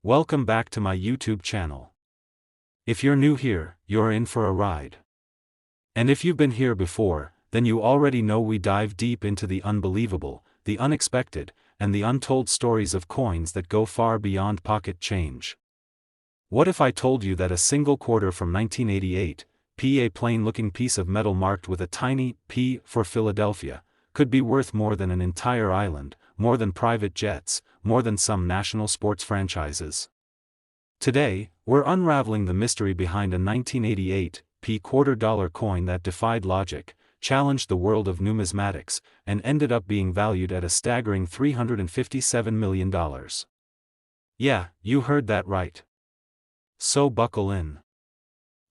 Welcome back to my YouTube channel. If you're new here, you're in for a ride. And if you've been here before, then you already know we dive deep into the unbelievable, the unexpected, and the untold stories of coins that go far beyond pocket change. What if I told you that a single quarter from 1988, a plain-looking piece of metal marked with a tiny P for Philadelphia, could be worth more than an entire island, more than private jets, more than some national sports franchises? Today, we're unraveling the mystery behind a 1988 quarter-dollar coin that defied logic, challenged the world of numismatics, and ended up being valued at a staggering $357 million. Yeah, you heard that right. So buckle in.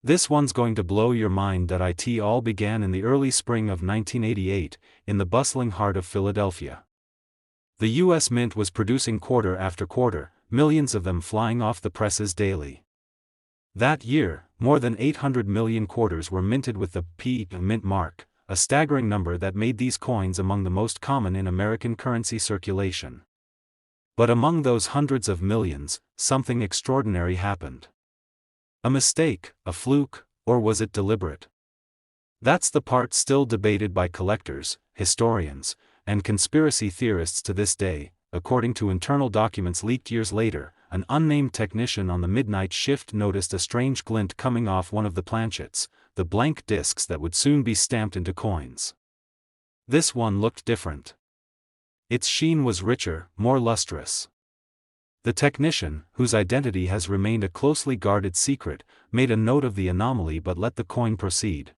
This one's going to blow your mind. It all began in the early spring of 1988, in the bustling heart of Philadelphia. The U.S. Mint was producing quarter after quarter, millions of them flying off the presses daily. That year, more than 800 million quarters were minted with the P mint mark, a staggering number that made these coins among the most common in American currency circulation. But among those hundreds of millions, something extraordinary happened. A mistake, a fluke, or was it deliberate? That's the part still debated by collectors, historians, and conspiracy theorists to this day. According to internal documents leaked years later, an unnamed technician on the midnight shift noticed a strange glint coming off one of the planchets, the blank discs that would soon be stamped into coins. This one looked different. Its sheen was richer, more lustrous. The technician, whose identity has remained a closely guarded secret, made a note of the anomaly but let the coin proceed.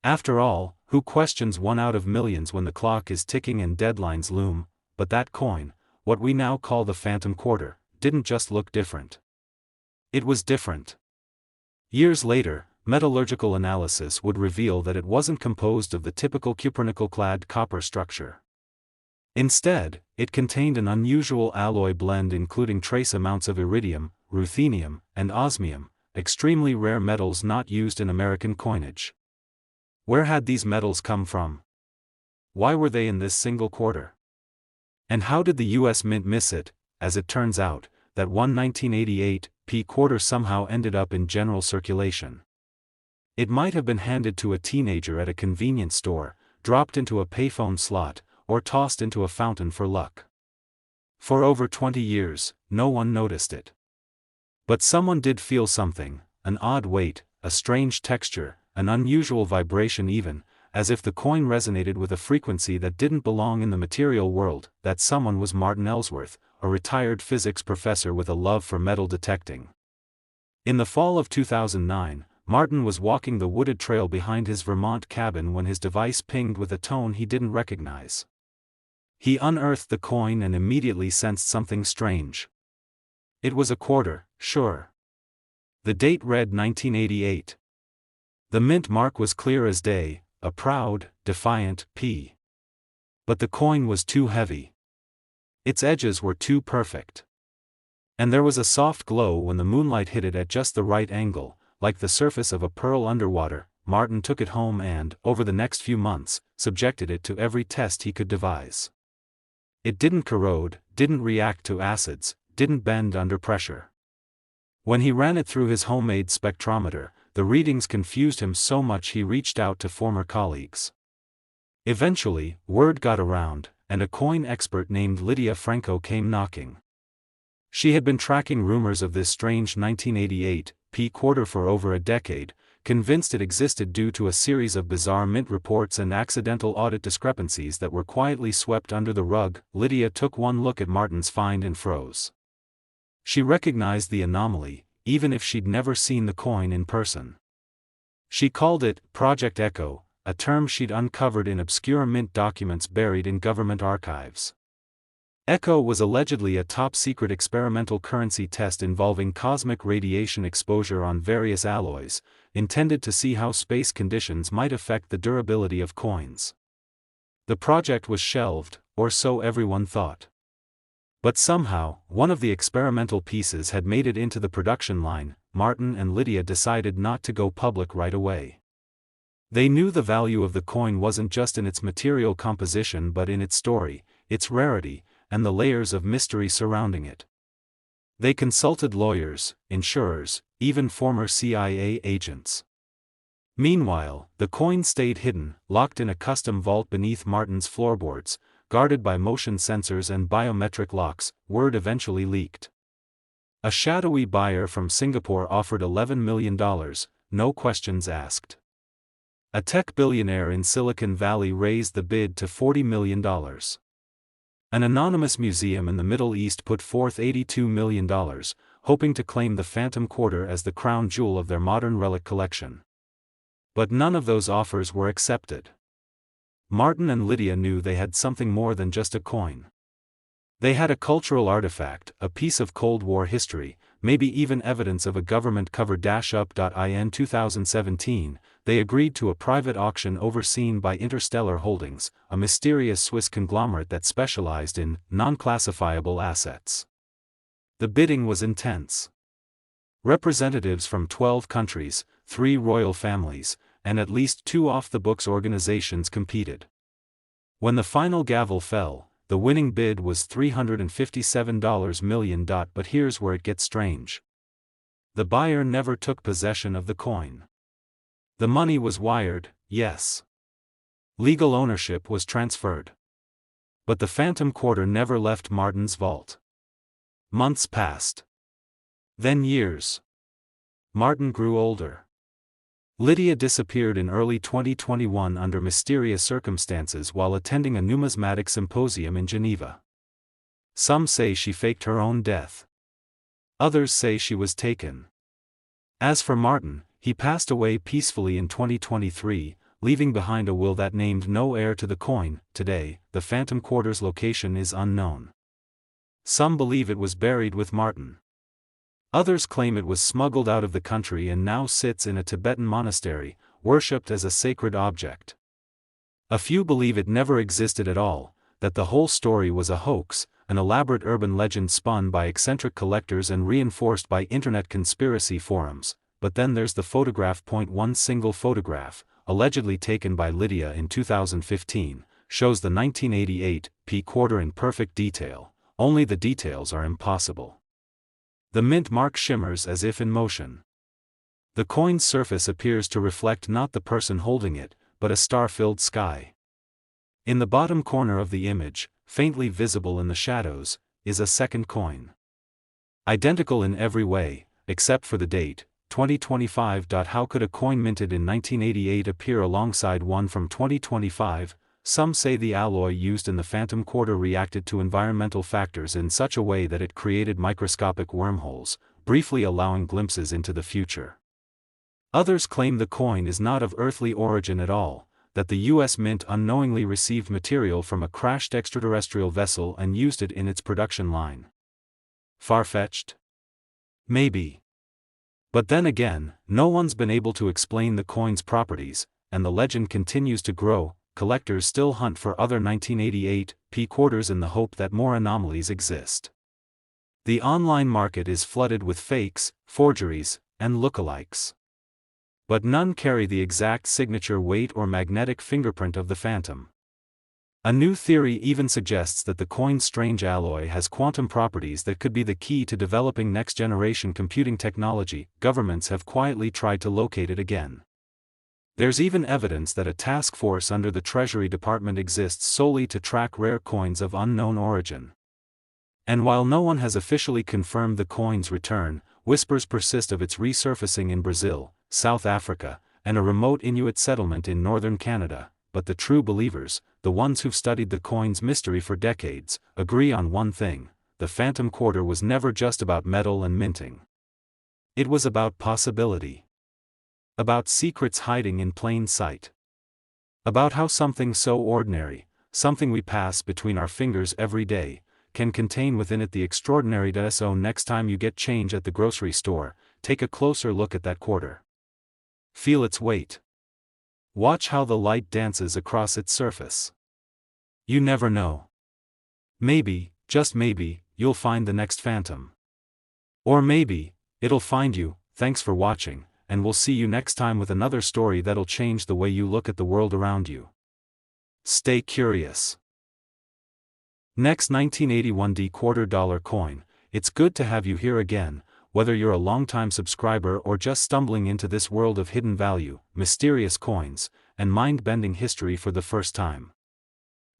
After all, who questions one out of millions when the clock is ticking and deadlines loom? But that coin, what we now call the phantom quarter, didn't just look different. It was different. Years later, metallurgical analysis would reveal that it wasn't composed of the typical cupronickel-clad copper structure. Instead, it contained an unusual alloy blend including trace amounts of iridium, ruthenium, and osmium, extremely rare metals not used in American coinage. Where had these metals come from? Why were they in this single quarter? And how did the U.S. Mint miss it? As it turns out, that one 1988 quarter somehow ended up in general circulation. It might have been handed to a teenager at a convenience store, dropped into a payphone slot, or tossed into a fountain for luck. For over 20 years, no one noticed it. But someone did feel something, an odd weight, a strange texture, an unusual vibration even, as if the coin resonated with a frequency that didn't belong in the material world. That someone was Martin Ellsworth, a retired physics professor with a love for metal detecting. In the fall of 2009, Martin was walking the wooded trail behind his Vermont cabin when his device pinged with a tone he didn't recognize. He unearthed the coin and immediately sensed something strange. It was a quarter, sure. The date read 1988. The mint mark was clear as day, a proud, defiant P. But the coin was too heavy. Its edges were too perfect. And there was a soft glow when the moonlight hit it at just the right angle, like the surface of a pearl underwater. Martin took it home and, over the next few months, subjected it to every test he could devise. It didn't corrode, didn't react to acids, didn't bend under pressure. When he ran it through his homemade spectrometer, the readings confused him so much he reached out to former colleagues. Eventually, word got around, and a coin expert named Lydia Franco came knocking. She had been tracking rumors of this strange 1988 quarter for over a decade, convinced it existed due to a series of bizarre mint reports and accidental audit discrepancies that were quietly swept under the rug. Lydia took one look at Martin's find and froze. She recognized the anomaly, even if she'd never seen the coin in person. She called it Project Echo, a term she'd uncovered in obscure mint documents buried in government archives. Echo was allegedly a top-secret experimental currency test involving cosmic radiation exposure on various alloys, intended to see how space conditions might affect the durability of coins. The project was shelved, or so everyone thought. But somehow, one of the experimental pieces had made it into the production line. Martin and Lydia decided not to go public right away. They knew the value of the coin wasn't just in its material composition but in its story, its rarity, and the layers of mystery surrounding it. They consulted lawyers, insurers, even former CIA agents. Meanwhile, the coin stayed hidden, locked in a custom vault beneath Martin's floorboards, guarded by motion sensors and biometric locks. Word eventually leaked. A shadowy buyer from Singapore offered $11 million, no questions asked. A tech billionaire in Silicon Valley raised the bid to $40 million. An anonymous museum in the Middle East put forth $82 million, hoping to claim the phantom quarter as the crown jewel of their modern relic collection. But none of those offers were accepted. Martin and Lydia knew they had something more than just a coin. They had a cultural artifact, a piece of Cold War history, maybe even evidence of a government cover. Up. In 2017, they agreed to a private auction overseen by Interstellar Holdings, a mysterious Swiss conglomerate that specialized in non-classifiable assets. The bidding was intense. Representatives from 12 countries, 3 royal families, and at least 2 off-the-books organizations competed. When the final gavel fell, the winning bid was $357 million. But here's where it gets strange. The buyer never took possession of the coin. The money was wired, yes. Legal ownership was transferred. But the phantom quarter never left Martin's vault. Months passed. Then years. Martin grew older. Lydia disappeared in early 2021 under mysterious circumstances while attending a numismatic symposium in Geneva. Some say she faked her own death. Others say she was taken. As for Martin, he passed away peacefully in 2023, leaving behind a will that named no heir to the coin. Today, the phantom quarter's location is unknown. Some believe it was buried with Martin. Others claim it was smuggled out of the country and now sits in a Tibetan monastery, worshipped as a sacred object. A few believe it never existed at all, that the whole story was a hoax, an elaborate urban legend spun by eccentric collectors and reinforced by internet conspiracy forums. But then there's the photograph. One single photograph, allegedly taken by Lydia in 2015, shows the 1988 P quarter in perfect detail, only the details are impossible. The mint mark shimmers as if in motion. The coin's surface appears to reflect not the person holding it, but a star-filled sky. In the bottom corner of the image, faintly visible in the shadows, is a second coin. Identical in every way, except for the date, 2025. How could a coin minted in 1988 appear alongside one from 2025? Some say the alloy used in the phantom quarter reacted to environmental factors in such a way that it created microscopic wormholes, briefly allowing glimpses into the future. Others claim the coin is not of earthly origin at all, that the U.S. Mint unknowingly received material from a crashed extraterrestrial vessel and used it in its production line. Far-fetched? Maybe. But then again, no one's been able to explain the coin's properties, and the legend continues to grow. Collectors still hunt for other 1988 P quarters in the hope that more anomalies exist. The online market is flooded with fakes, forgeries, and lookalikes. But none carry the exact signature weight or magnetic fingerprint of the phantom. A new theory even suggests that the coin's strange alloy has quantum properties that could be the key to developing next-generation computing technology. Governments have quietly tried to locate it again. There's even evidence that a task force under the Treasury Department exists solely to track rare coins of unknown origin. And while no one has officially confirmed the coin's return, whispers persist of its resurfacing in Brazil, South Africa, and a remote Inuit settlement in northern Canada. But the true believers, the ones who've studied the coin's mystery for decades, agree on one thing: the phantom quarter was never just about metal and minting. It was about possibility. About secrets hiding in plain sight. About how something so ordinary, something we pass between our fingers every day, can contain within it the extraordinary. So next time you get change at the grocery store, take a closer look at that quarter. Feel its weight. Watch how the light dances across its surface. You never know. Maybe, just maybe, you'll find the next phantom. Or maybe, it'll find you. Thanks for watching, and we'll see you next time with another story that'll change the way you look at the world around you. Stay curious. Next, 1981 quarter dollar coin. it's good to have you here again, whether you're a longtime subscriber or just stumbling into this world of hidden value, mysterious coins, and mind-bending history for the first time.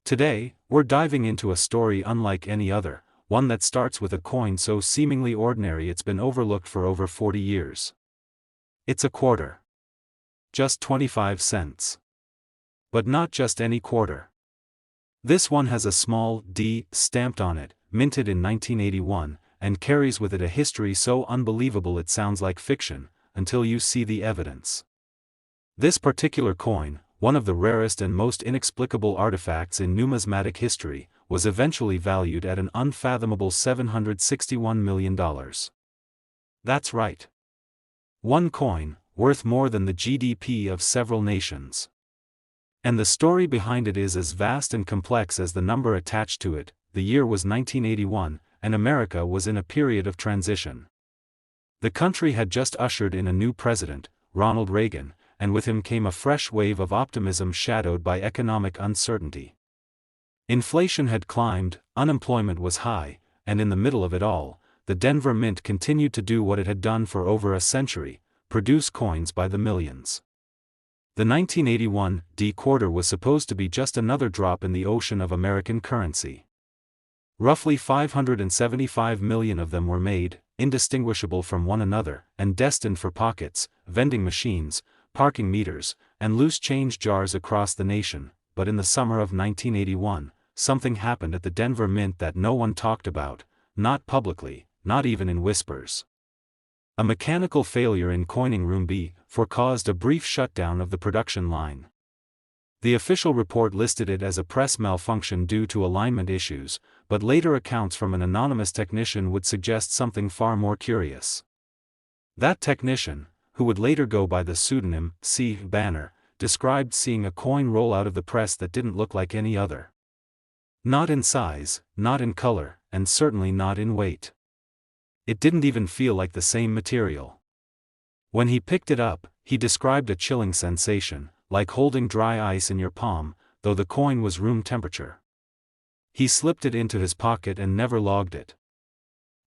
Today, we're diving into a story unlike any other, one that starts with a coin so seemingly ordinary it's been overlooked for over 40 years. It's a quarter. Just 25 cents. But not just any quarter. This one has a small D stamped on it, minted in 1981, and carries with it a history so unbelievable it sounds like fiction, until you see the evidence. This particular coin, one of the rarest and most inexplicable artifacts in numismatic history, was eventually valued at an unfathomable $761 million. That's right. One coin, worth more than the GDP of several nations. And the story behind it is as vast and complex as the number attached to it. The year was 1981, and America was in a period of transition. The country had just ushered in a new president, Ronald Reagan, and with him came a fresh wave of optimism shadowed by economic uncertainty. Inflation had climbed, unemployment was high, and in the middle of it all, the Denver Mint continued to do what it had done for over a century, produce coins by the millions. The 1981 D quarter was supposed to be just another drop in the ocean of American currency. Roughly 575 million of them were made, indistinguishable from one another, and destined for pockets, vending machines, parking meters, and loose change jars across the nation. But in the summer of 1981, something happened at the Denver Mint that no one talked about, not publicly, not even in whispers. A mechanical failure in coining room B4 caused a brief shutdown of the production line. The official report listed it as a press malfunction due to alignment issues, but later accounts from an anonymous technician would suggest something far more curious. That technician, who would later go by the pseudonym C. Banner, described seeing a coin roll out of the press that didn't look like any other. Not in size, not in color, and certainly not in weight. It didn't even feel like the same material. When he picked it up, he described a chilling sensation, like holding dry ice in your palm, though the coin was room temperature. He slipped it into his pocket and never logged it.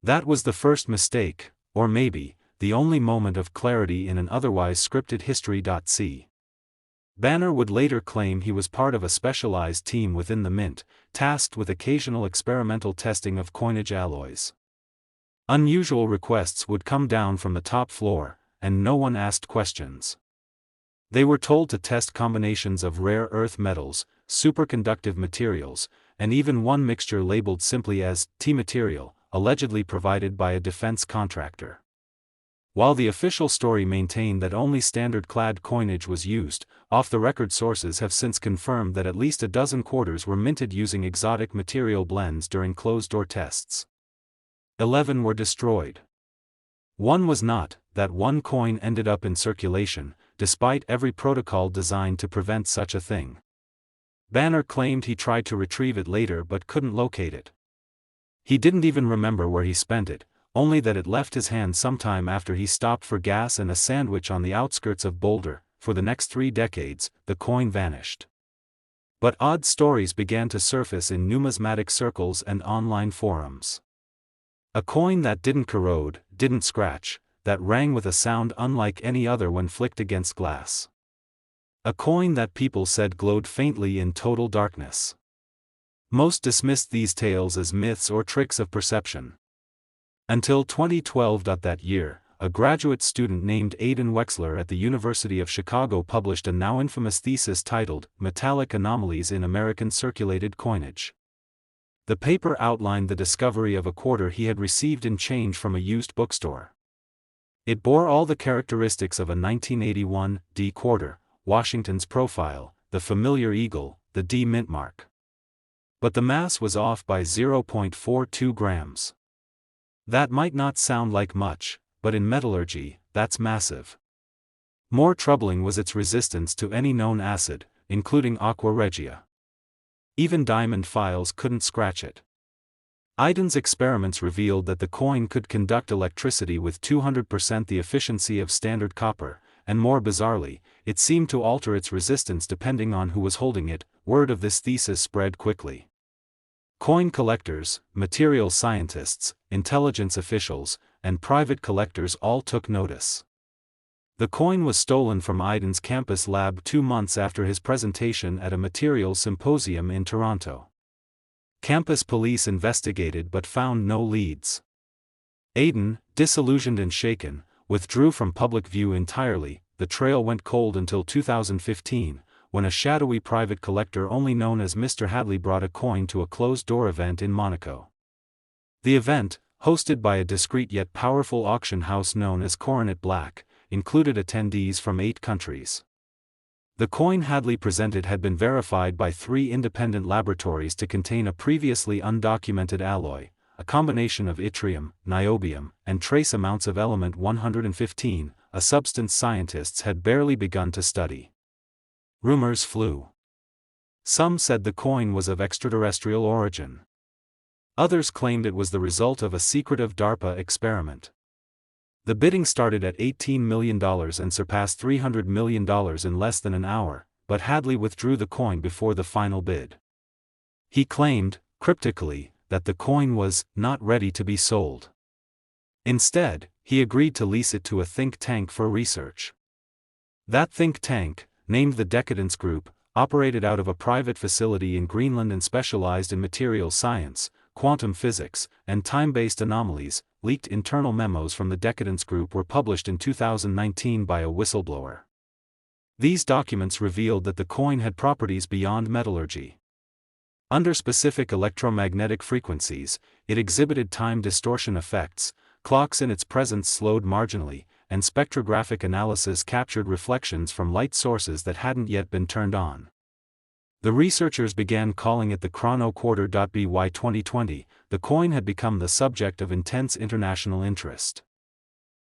That was the first mistake, or maybe, the only moment of clarity in an otherwise scripted history. C. Banner would later claim he was part of a specialized team within the Mint, tasked with occasional experimental testing of coinage alloys. Unusual requests would come down from the top floor, and no one asked questions. They were told to test combinations of rare earth metals, superconductive materials, and even one mixture labeled simply as T material, allegedly provided by a defense contractor. While the official story maintained that only standard-clad coinage was used, off-the-record sources have since confirmed that at least a dozen quarters were minted using exotic material blends during closed-door tests. 11 were destroyed. One was not. That one coin ended up in circulation, despite every protocol designed to prevent such a thing. Banner claimed he tried to retrieve it later but couldn't locate it. He didn't even remember where he spent it, only that it left his hand sometime after he stopped for gas and a sandwich on the outskirts of Boulder. For the next 3 decades, the coin vanished. But odd stories began to surface in numismatic circles and online forums. A coin that didn't corrode, didn't scratch, that rang with a sound unlike any other when flicked against glass. A coin that people said glowed faintly in total darkness. Most dismissed these tales as myths or tricks of perception. Until 2012. That year, a graduate student named Aidan Wexler at the University of Chicago published a now infamous thesis titled "Metallic Anomalies in American Circulated Coinage." The paper outlined the discovery of a quarter he had received in change from a used bookstore. It bore all the characteristics of a 1981 D quarter, Washington's profile, the familiar eagle, the D mint mark. But the mass was off by 0.42 grams. That might not sound like much, but in metallurgy, that's massive. More troubling was its resistance to any known acid, including aqua regia. Even diamond files couldn't scratch it. Aidan's experiments revealed that the coin could conduct electricity with 200% the efficiency of standard copper, and more bizarrely, it seemed to alter its resistance depending on who was holding it. Word of this thesis spread quickly. Coin collectors, material scientists, intelligence officials, and private collectors all took notice. The coin was stolen from Aiden's campus lab 2 months after his presentation at a materials symposium in Toronto. Campus police investigated but found no leads. Aiden, disillusioned and shaken, withdrew from public view entirely. The trail went cold until 2015, when a shadowy private collector only known as Mr. Hadley brought a coin to a closed-door event in Monaco. The event, hosted by a discreet yet powerful auction house known as Coronet Black, included attendees from 8 countries. The coin Hadley presented had been verified by 3 independent laboratories to contain a previously undocumented alloy, a combination of yttrium, niobium, and trace amounts of element 115, a substance scientists had barely begun to study. Rumors flew. Some said the coin was of extraterrestrial origin. Others claimed it was the result of a secretive DARPA experiment. The bidding started at $18 million and surpassed $300 million in less than an hour, but Hadley withdrew the coin before the final bid. He claimed, cryptically, that the coin was not ready to be sold. Instead, he agreed to lease it to a think tank for research. That think tank, named the Decadence Group, operated out of a private facility in Greenland and specialized in material science, quantum physics, and time-based anomalies. Leaked internal memos from the Decadence Group were published in 2019 by a whistleblower. These documents revealed that the coin had properties beyond metallurgy. Under specific electromagnetic frequencies, it exhibited time distortion effects, clocks in its presence slowed marginally, and spectrographic analysis captured reflections from light sources that hadn't yet been turned on. The researchers began calling it the chrono quarter. By 2020, the coin had become the subject of intense international interest.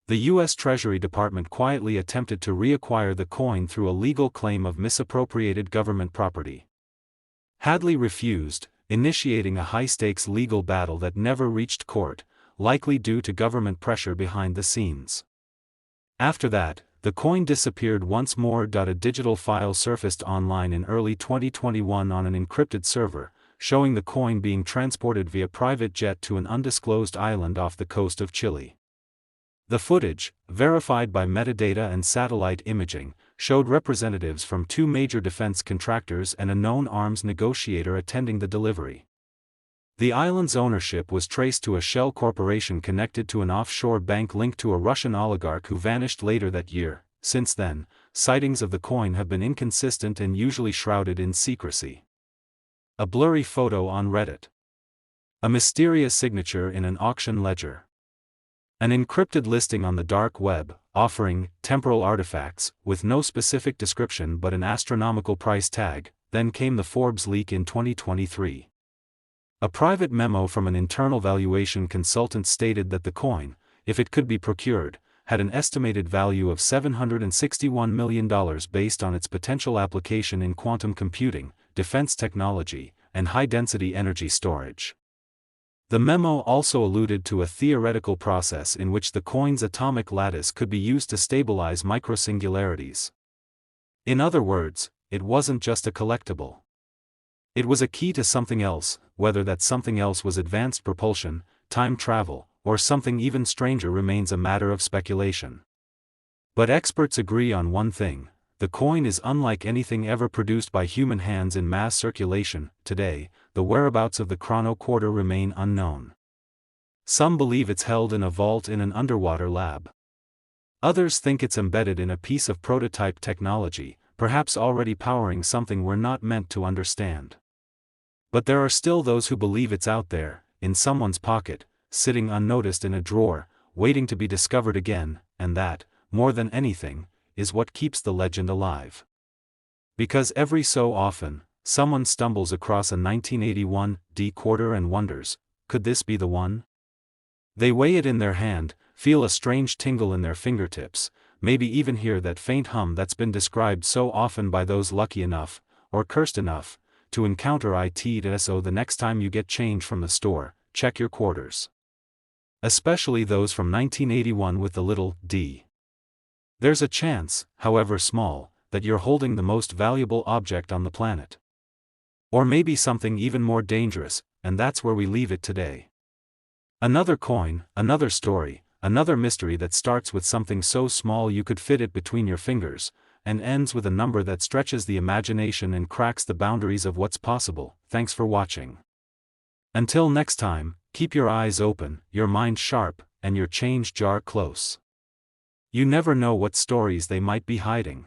The U.S. Treasury Department quietly attempted to reacquire the coin through a legal claim of misappropriated government property. Hadley refused, initiating a high-stakes legal battle that never reached court, likely due to government pressure behind the scenes. After that, the coin disappeared once more. A digital file surfaced online in early 2021 on an encrypted server, showing the coin being transported via private jet to an undisclosed island off the coast of Chile. The footage, verified by metadata and satellite imaging, showed representatives from 2 major defense contractors and a known arms negotiator attending the delivery. The island's ownership was traced to a shell corporation connected to an offshore bank linked to a Russian oligarch who vanished later that year. Since then, sightings of the coin have been inconsistent and usually shrouded in secrecy. A blurry photo on Reddit. A mysterious signature in an auction ledger. An encrypted listing on the dark web, offering temporal artifacts, with no specific description but an astronomical price tag. Then came the Forbes leak in 2023. A private memo from an internal valuation consultant stated that the coin, if it could be procured, had an estimated value of $761 million based on its potential application in quantum computing, defense technology, and high-density energy storage. The memo also alluded to a theoretical process in which the coin's atomic lattice could be used to stabilize microsingularities. In other words, it wasn't just a collectible. It was a key to something else, whether that something else was advanced propulsion, time travel, or something even stranger remains a matter of speculation. But experts agree on one thing: the coin is unlike anything ever produced by human hands in mass circulation. Today, the whereabouts of the chrono quarter remain unknown. Some believe it's held in a vault in an underwater lab. Others think it's embedded in a piece of prototype technology, perhaps already powering something we're not meant to understand. But there are still those who believe it's out there, in someone's pocket, sitting unnoticed in a drawer, waiting to be discovered again, and that, more than anything, is what keeps the legend alive. Because every so often, someone stumbles across a 1981 D quarter and wonders, could this be the one? They weigh it in their hand, feel a strange tingle in their fingertips, maybe even hear that faint hum that's been described so often by those lucky enough, or cursed enough, to encounter it. So the next time you get change from the store, check your quarters. Especially those from 1981 with the little d. There's a chance, however small, that you're holding the most valuable object on the planet. Or maybe something even more dangerous, and that's where we leave it today. Another coin, another story, another mystery that starts with something so small you could fit it between your fingers, and ends with a number that stretches the imagination and cracks the boundaries of what's possible. Thanks for watching. Until next time, keep your eyes open, your mind sharp, and your change jar close. You never know what stories they might be hiding.